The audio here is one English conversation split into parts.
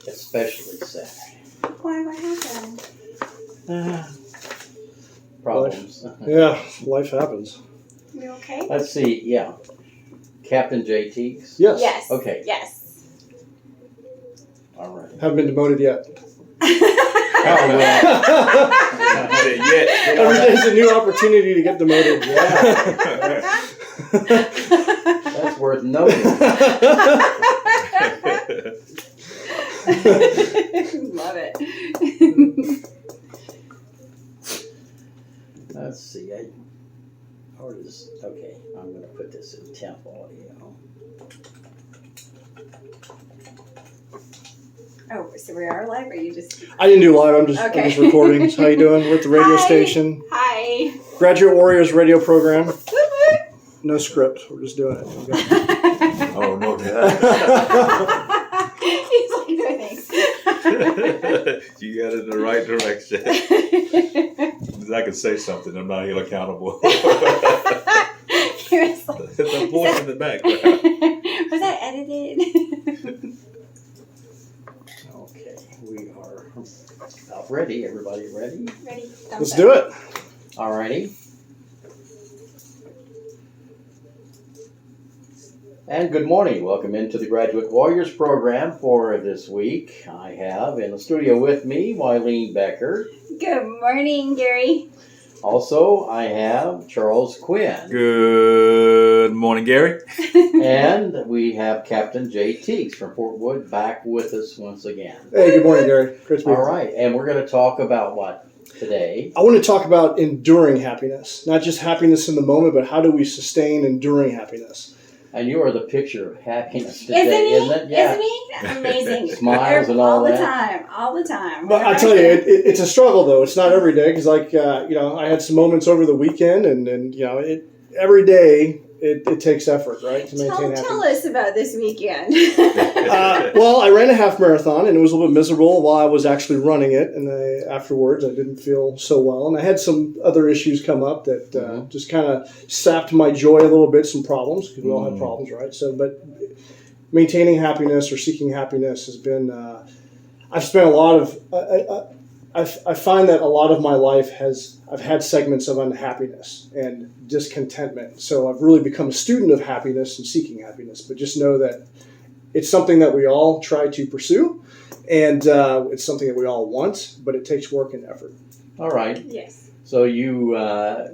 especially Saturday. Why? What happened? Problems. Yeah, life happens. You okay? Let's see. Yeah, Captain J. Teagues. Yes. Yes. Okay. Yes. All right. Haven't been demoted yet. Oh, well. Not yet. Every day's a new opportunity to get demoted. Yeah. That's worth noting. Love it. Let's see. Okay, I'm going to put this in temp audio. Oh, so we are live, or you just? I didn't do live. I'm just Okay. recording. How you doing? We're at the radio Hi. station. Hi. Graduate Warriors radio program. No script. We're just doing it. Okay. Oh, no doubt. He's like, no thanks. You got it in the right direction. I can say something. I'm not held accountable. He was like, The voice in the background. was that edited? Okay, we are about ready. Everybody ready? Ready? Let's do it. All righty. And good morning. Welcome into the Graduate Warriors program for this week. I have in the studio with me Wileen Becker. Good morning, Gary. Also, I have Charles Quinn. Good morning, Gary. And we have Captain J. Teagues from Fort Wood back with us once again. Hey, good morning, Gary. Great to be All here. right, and we're going to talk about what today? I want to talk about enduring happiness. Not just happiness in the moment, but how do we sustain enduring happiness? And you are the picture of happiness today, Isn't he? it? Yeah. Isn't he? Amazing. Smiles and all the that. time. All the time. But I tell you, it's a struggle, though. It's not every day, because, I had some moments over the weekend, and every day it takes effort, right, to maintain happiness. Tell us about this weekend. Well, I ran a half marathon, and it was a little bit miserable while I was actually running it. And afterwards, I didn't feel so well. And I had some other issues come up that just kind of sapped my joy a little bit, some problems, because we all have problems, right? But maintaining happiness or seeking happiness has been, I've spent a lot of, I find that a lot of my life I've had segments of unhappiness and discontentment. So I've really become a student of happiness and seeking happiness. But just know that it's something that we all try to pursue, and it's something that we all want, but it takes work and effort. All right. Yes. So you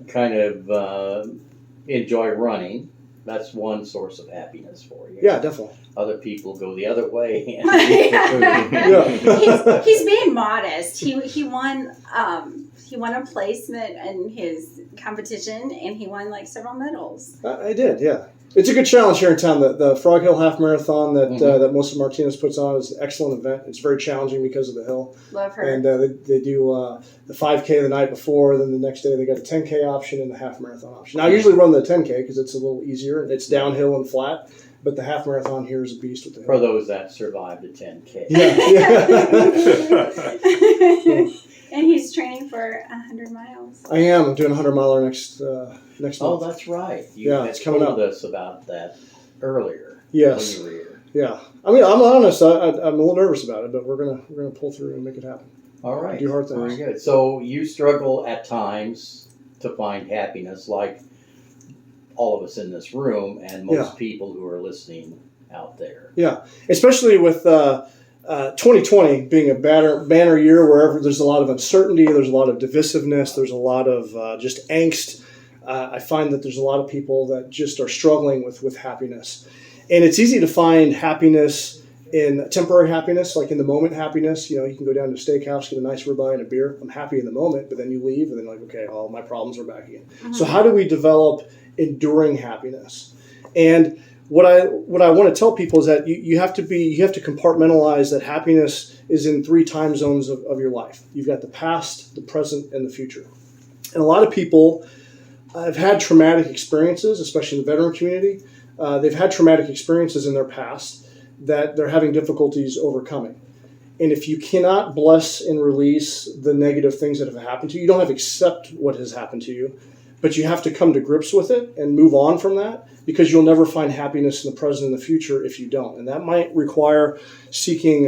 kind of enjoy running. That's one source of happiness for you. Yeah, definitely. Other people go the other way. He's being modest. He won a placement in his competition, and he won like several medals. I did, yeah. It's a good challenge here in town. The Frog Hill Half Marathon that Melissa Martinez puts on is an excellent event. It's very challenging because of the hill. Love her. And they do the 5K the night before. Then the next day they got a 10K option and the half marathon option. Now I usually run the 10K because it's a little easier. It's downhill and flat. But the half marathon here is a beast with the hill. For those that survived the 10K. Yeah. And he's training for 100 miles. I am. I'm doing a 100-miler next month. Oh, that's right. You Yeah, had it's coming told up. us about that earlier. Yes. When you were here. Yeah. I mean, I'm honest. I'm a little nervous about it, but we're gonna pull through and make it happen. All right. Do hard things. Very good. So you struggle at times to find happiness, like all of us in this room and most people who are listening out there. Yeah, especially with 2020 being a banner year where there's a lot of uncertainty, there's a lot of divisiveness, there's a lot of just angst. I find that there's a lot of people that just are struggling with happiness. And it's easy to find happiness in temporary happiness, like in the moment happiness. You know, you can go down to a steakhouse, get a nice ribeye and a beer. I'm happy in the moment, but then you leave and then like, okay, all my problems are back again. Mm-hmm. So how do we develop enduring happiness? And what I want to tell people is that you have to compartmentalize that happiness is in 3 time zones of your life. You've got the past, the present, and the future. And a lot of people have had traumatic experiences, especially in the veteran community. They've had traumatic experiences in their past that they're having difficulties overcoming. And if you cannot bless and release the negative things that have happened to you, you don't have to accept what has happened to you, but you have to come to grips with it and move on from that, because you'll never find happiness in the present and the future if you don't. And that might require seeking,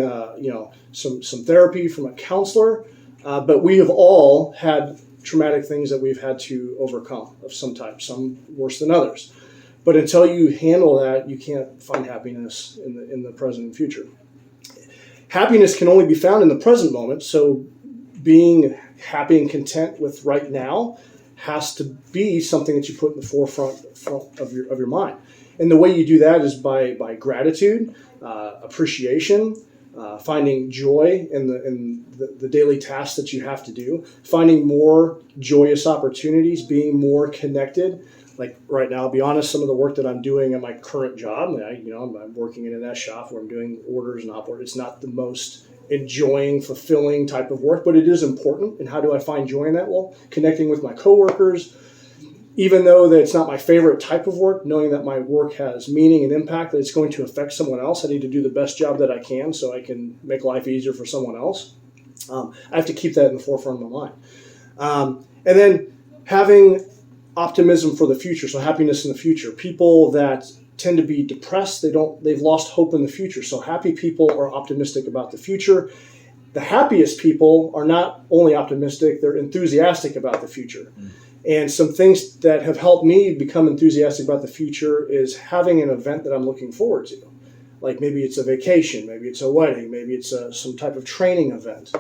some therapy from a counselor. But we have all had traumatic things that we've had to overcome of some type, some worse than others. But until you handle that, you can't find happiness in the present and future. Happiness can only be found in the present moment. So being happy and content with right now has to be something that you put in the forefront of your mind. And the way you do that is by gratitude, appreciation, finding joy in the daily tasks that you have to do, finding more joyous opportunities, being more connected. Like right now, I'll be honest, some of the work that I'm doing at my current job, I'm working in an S shop where I'm doing orders and op orders. It's not the most enjoying, fulfilling type of work, but it is important. And how do I find joy in that? Well, connecting with my coworkers, even though that it's not my favorite type of work, knowing that my work has meaning and impact, that it's going to affect someone else. I need to do the best job that I can so I can make life easier for someone else. I have to keep that in the forefront of my mind. And then having optimism for the future, so happiness in the future. People that tend to be depressed, they've lost hope in the future. So happy people are optimistic about the future. The happiest people are not only optimistic, they're enthusiastic about the future. And some things that have helped me become enthusiastic about the future is having an event that I'm looking forward to. Like maybe it's a vacation, maybe it's a wedding, maybe it's some type of training event.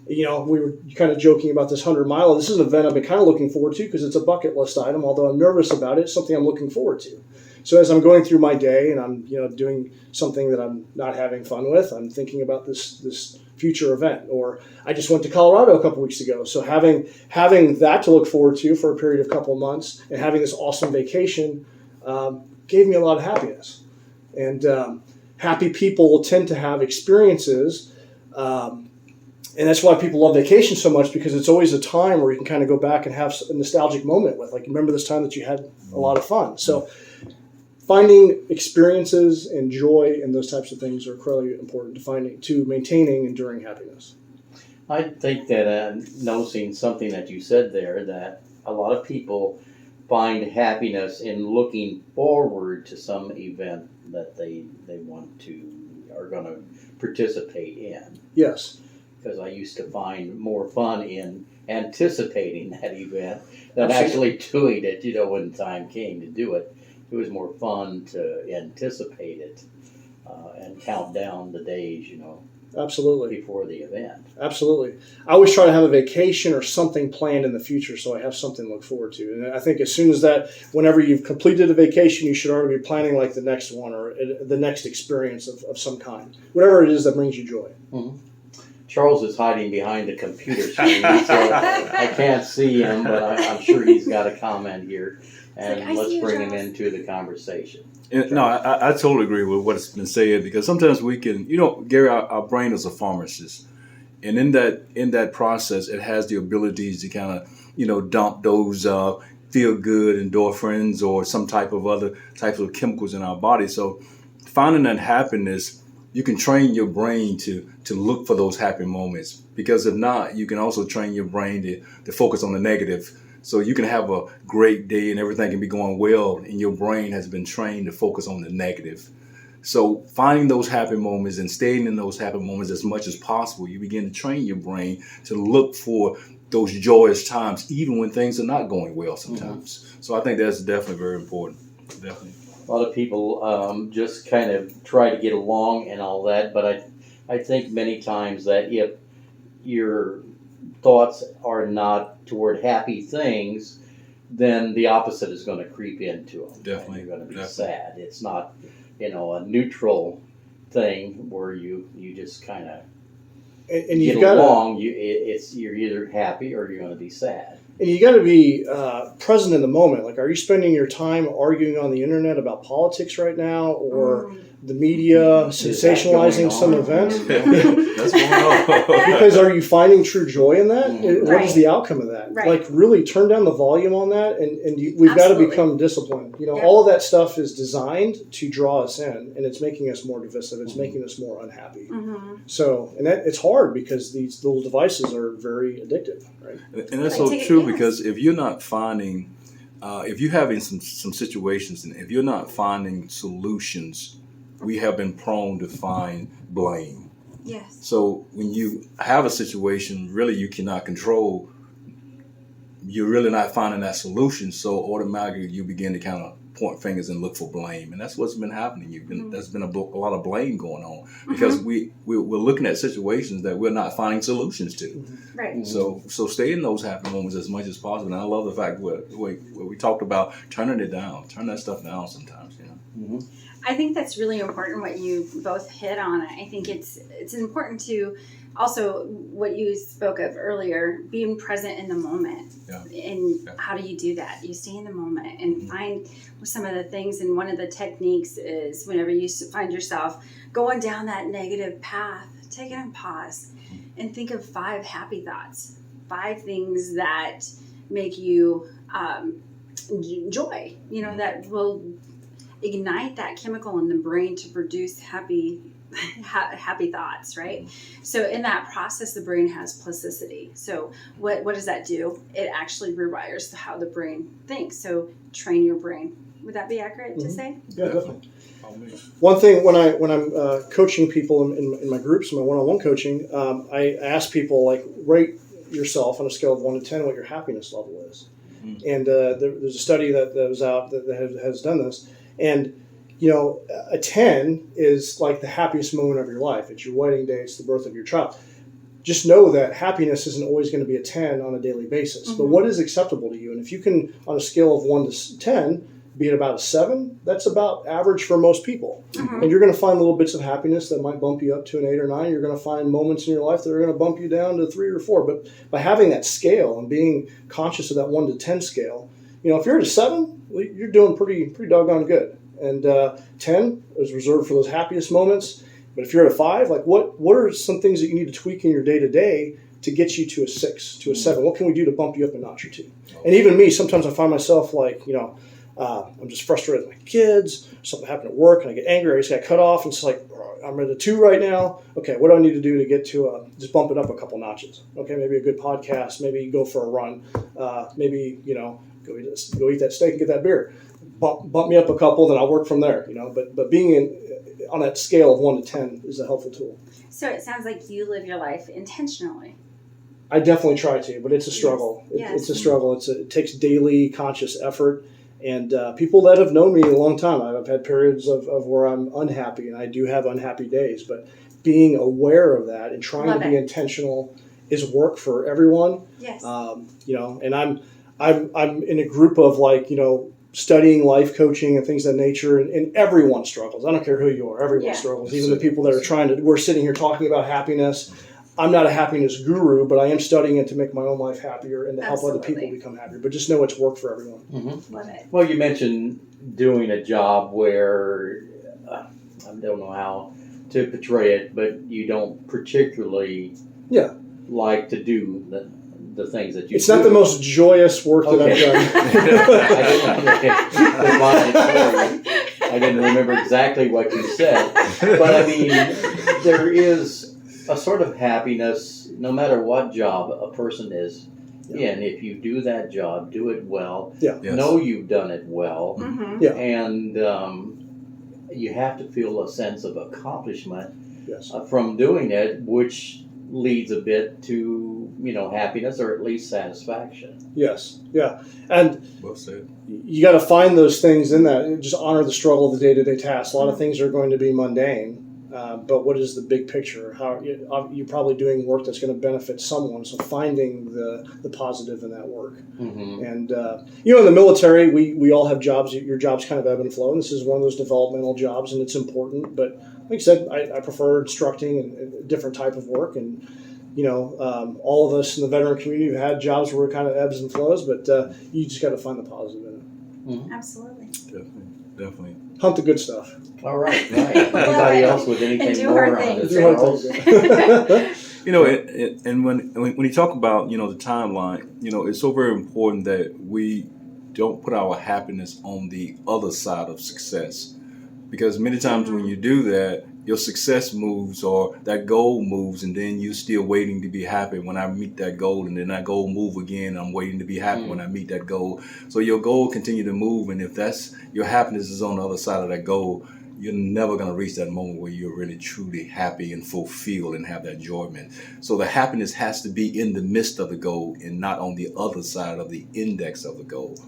We were kind of joking about this 100-mile. This is an event I've been kind of looking forward to because it's a bucket list item. Although I'm nervous about it, it's something I'm looking forward to. So as I'm going through my day and I'm doing something that I'm not having fun with, I'm thinking about this future event. Or I just went to Colorado a couple weeks ago. So having that to look forward to for a period of a couple of months and having this awesome vacation gave me a lot of happiness. And happy people tend to have experiences. And that's why people love vacation so much, because it's always a time where you can kind of go back and have a nostalgic moment with, like, remember this time that you had a lot of fun. So finding experiences and joy and those types of things are incredibly important to maintaining enduring happiness. I think that noticing something that you said there, that a lot of people find happiness in looking forward to some event that they are going to participate in. Yes. Because I used to find more fun in anticipating that event than Absolutely. actually doing it. When the time came to do it, it was more fun to anticipate it and count down the days, Absolutely. before the event. Absolutely. I always try to have a vacation or something planned in the future so I have something to look forward to. And I think as soon as whenever you've completed a vacation, you should already be planning like the next one or the next experience of some kind. Whatever it is that brings you joy. Mm-hmm. Charles is hiding behind the computer screen, so I can't see him, but I'm sure he's got a comment here. And like, let's bring him into the conversation. No, I totally agree with what's been said, because sometimes we can, Gary, our brain is a pharmacist. And in that process, it has the abilities to kind of, dump those feel-good endorphins or some type of other types of chemicals in our body. So finding that happiness, you can train your brain to look for those happy moments, because if not, you can also train your brain to focus on the negative. So you can have a great day and everything can be going well, and your brain has been trained to focus on the negative. So finding those happy moments and staying in those happy moments as much as possible, you begin to train your brain to look for those joyous times, even when things are not going well sometimes. Mm-hmm. So I think that's definitely very important. Definitely. A lot of people just kind of try to get along and all that, but I think many times that if your thoughts are not toward happy things, then the opposite is going to creep into them. Definitely. And you're going to be sad. It's not, a neutral thing where you just kind of get along. You're either happy or you're going to be sad. And you got to be present in the moment. Like, are you spending your time arguing on the internet about politics right now, or the media sensationalizing some event. That's going on. Because are you finding true joy in that? What is Right. the outcome of that? Right. Like really turn down the volume on that, and we've got to Absolutely. become disciplined. You know, Yeah. all of that stuff is designed to draw us in, and it's making us more divisive. It's making us more unhappy. Mm-hmm. So, and it's hard because these little devices are very addictive, right? And that's Like, so take it- true, yes. because if you're not finding, if you're having some situations, and if you're not finding solutions, we have been prone to find blame. Yes. So when you have a situation really you cannot control, you're really not finding that solution. So automatically you begin to kind of point fingers and look for blame, and that's what's been happening. There's been a lot of blame going on because we're looking at situations that we're not finding solutions to. Right. So stay in those happy moments as much as possible. And I love the fact where we talked about turning it down, turn that stuff down sometimes. I think that's really important what you both hit on. I think it's important to also what you spoke of earlier, being present in the moment. Yeah. And Yeah. how do you do that? You stay in the moment and find some of the things. And one of the techniques is whenever you find yourself going down that negative path, take it and pause and think of 5 happy thoughts, 5 things that make you joy, that will ignite that chemical in the brain to produce happy thoughts, right? So in that process, the brain has plasticity. So what does that do? It actually rewires how the brain thinks. So train your brain. Would that be accurate to say? Yeah, definitely. One thing when I'm coaching people in my groups, my one-on-one coaching, I ask people like rate yourself on a scale of 1 to 10 what your happiness level is. And there's a study that was out that has done this. And, a 10 is like the happiest moment of your life. It's your wedding day. It's the birth of your child. Just know that happiness isn't always going to be a 10 on a daily basis. But what is acceptable to you? And if you can, on a scale of 1 to 10, be at about a 7, that's about average for most people. And you're going to find little bits of happiness that might bump you up to an 8 or 9. You're going to find moments in your life that are going to bump you down to 3 or 4. But by having that scale and being conscious of that 1 to 10 scale, if you're at a 7, you're doing pretty doggone good. And 10 is reserved for those happiest moments. But if you're at a 5, like what are some things that you need to tweak in your day-to-day to get you to a 6, to a 7? What can we do to bump you up a notch or 2? And even me, sometimes I find myself like, I'm just frustrated with my kids, something happened at work, and I get angry, I just got cut off, and it's like, I'm at a 2 right now. Okay, what do I need to do to get to just bump it up a couple notches? Okay, maybe a good podcast, maybe go for a run, maybe, go eat that steak and get that beer. Bump me up a couple, then I'll work from there, But being on that scale of 1 to 10 is a helpful tool. So it sounds like you live your life intentionally. I definitely try to, but it's a struggle. Yes. It's a struggle. It takes daily conscious effort. And people that have known me a long time, I've had periods of where I'm unhappy, and I do have unhappy days. But being aware of that and trying to be intentional is work for everyone. Yes. And I'm in a group of studying life coaching and things of that nature, and everyone struggles. I don't care who you are. Everyone struggles. Even the people that are we're sitting here talking about happiness. I'm not a happiness guru, but I am studying it to make my own life happier and to help other people become happier. But just know it's work for everyone. Love it. Well, you mentioned doing a job where, I don't know how to portray it, but you don't particularly like to do the things that you It's do. not the most joyous work that I've done. I didn't remember exactly what you said. But I mean, there is a sort of happiness no matter what job a person is in. If you do that job, do it well. Know you've done it well. And you have to feel a sense of accomplishment from doing it, which leads a bit to happiness or at least satisfaction. Yes, yeah, and Well said. you got to find those things in that. Just honor the struggle of the day-to-day tasks. A lot of things are going to be mundane, but what is the big picture? How you're probably doing work that's going to benefit someone. So finding the positive in that work. And in the military, we all have jobs. Your jobs kind of ebb and flow, and this is one of those developmental jobs, and it's important. But like I said, I prefer instructing and a different type of work. And all of us in the veteran community have had jobs where it kind of ebbs and flows, but you just got to find the positive in it. Absolutely. Definitely. Definitely. Hunt the good stuff. All right. Anybody else with And anything do more hard on things, this, right? Charles? You know, and when you talk about, you know, the timeline, you know, it's so very important that we don't put our happiness on the other side of success, because many times when you do that, your success moves or that goal moves, and then you're still waiting to be happy when I meet that goal, and then that goal move again. I'm waiting to be happy when I meet that goal. So your goal continue to move, and if that's your happiness is on the other side of that goal, you're never going to reach that moment where you're really truly happy and fulfilled and have that enjoyment. So the happiness has to be in the midst of the goal and not on the other side of the index of the goal.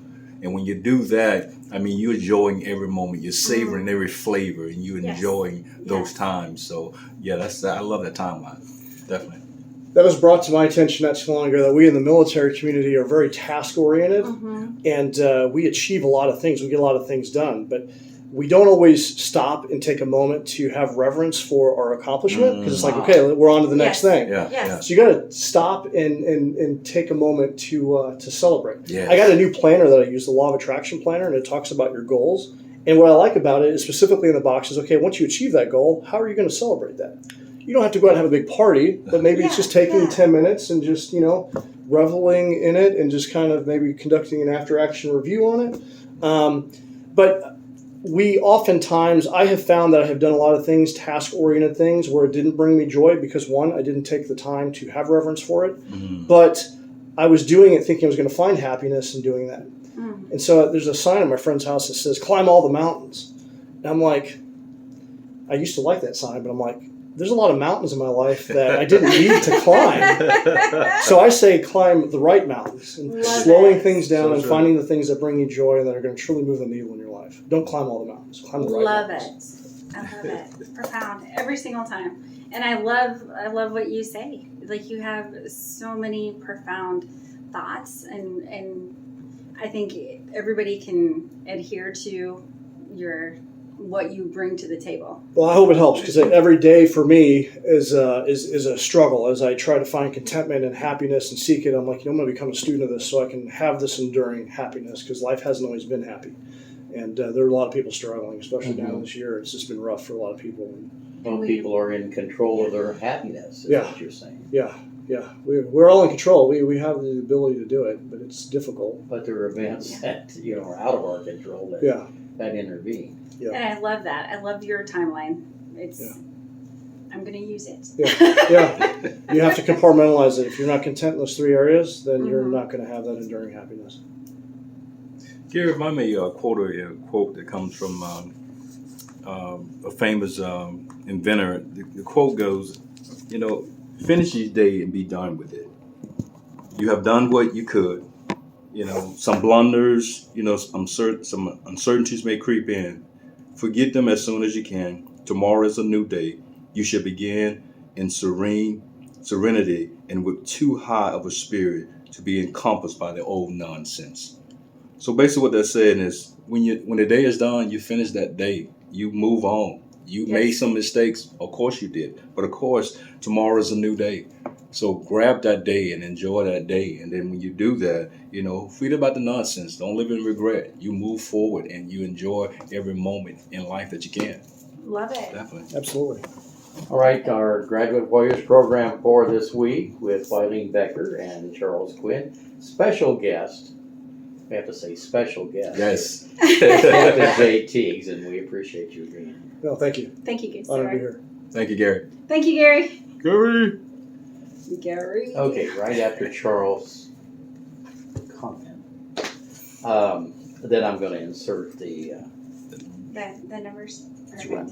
And when you do that, I mean, you're enjoying every moment. You're savoring every flavor, and you're enjoying those times. So yeah, I love that timeline. Definitely. That was brought to my attention not too long ago that we in the military community are very task oriented, and we achieve a lot of things. We get a lot of things done, but we don't always stop and take a moment to have reverence for our accomplishment, because it's like, okay, we're on to the next thing. Yes. So you got to stop and take a moment to celebrate. Yes. I got a new planner that I use, the Law of Attraction planner, and it talks about your goals. And what I like about it is specifically in the box is, okay, once you achieve that goal, how are you going to celebrate that? You don't have to go out and have a big party, but maybe it's just taking 10 minutes and just, reveling in it and just kind of maybe conducting an after-action review on it. But we oftentimes, I have found that I have done a lot of things, task-oriented things, where it didn't bring me joy because, one, I didn't take the time to have reverence for it, but I was doing it thinking I was going to find happiness in doing that. And so there's a sign at my friend's house that says, climb all the mountains. And I'm like, I used to like that sign, but I'm like, there's a lot of mountains in my life that I didn't need to climb. So I say climb the right mountains and slowing things down and finding the things that bring you joy and that are going to truly move the needle in your life. Don't climb all the mountains. Climb the right mountains. I love it. It's profound every single time. And I love what you say. Like, you have so many profound thoughts, and I think everybody can adhere to what you bring to the table. Well, I hope it helps, because every day for me is a struggle as I try to find contentment and happiness and seek it. I'm like, I'm going to become a student of this so I can have this enduring happiness, because life hasn't always been happy. And there are a lot of people struggling, especially now this year. It's just been rough for a lot of people. Well, people are in control of their happiness, is what you're saying. Yeah. We're all in control. We have the ability to do it, but it's difficult. But there are events that are out of our control that intervene. Yeah. And I love that. I love your timeline. I'm going to use it. Yeah. You have to compartmentalize it. If you're not content in those three areas, then you're not going to have that enduring happiness. Gary, if I may quote a quote that comes from a famous inventor. The quote goes, finish each day and be done with it. You have done what you could. Some blunders, some uncertainties may creep in. Forget them as soon as you can. Tomorrow is a new day. You should begin in serenity and with too high of a spirit to be encompassed by the old nonsense. So basically what they're saying is, when the day is done, you finish that day. You move on. You made some mistakes. Of course you did. But of course, tomorrow is a new day. So grab that day and enjoy that day. And then when you do that, forget about the nonsense. Don't live in regret. You move forward and you enjoy every moment in life that you can. Love it. Definitely. Absolutely. All right, our Graduate Warriors program for this week with Eileen Becker and Charles Quinn. Special guest. I have to say special guest. Yes. Dr. Jay Teagues, and we appreciate you being here. No, thank you. Thank you, guys. Honored to be here. Thank you, Gary. Thank you, Gary. Gary. Okay, right after Charles' comment, then I'm going to insert the The numbers. That's right.